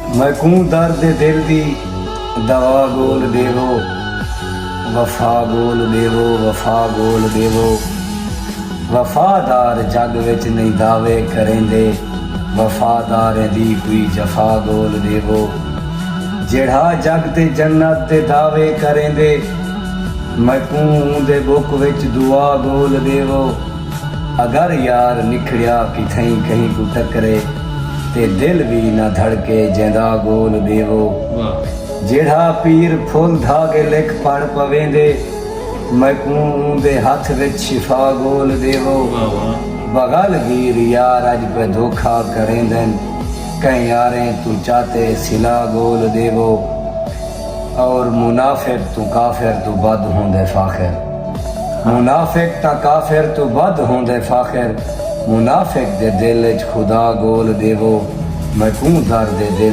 मैं कूं दर्द दिल दी दवा गोल देवो, वफा गोल देवो, वफा गोल देवो। वफादार जग विच नहीं दावे करेंदे, वफादार दी कोई जफा गोल देवो। जेड़ा जग ते जन्नत दे दावे करेंदे, मैं कूं दे बुक विच दुआ गोल देवो। अगर यार निखड़िया किथई कहीं को टकरे, ते दिल भी ना धड़के जेंदा गोल देवो। जेड़ा पीर फुल धागे लिख पढ़ पवेंदे, मैं कूं दे हथ विच शिफा गोल देवो। बगल वीर यार अज पे धोखा करेंदन, कई यारें तू चाहते सिला गोल देवो। और मुनाफिक तू काफिर तू बद होंदे फाखिर, मुनाफिक ता काफिर तू बद होंदे फाखिर। मुनाफिक दे दिल च खुदा गोल देवो, मैं कूं दर्द दिल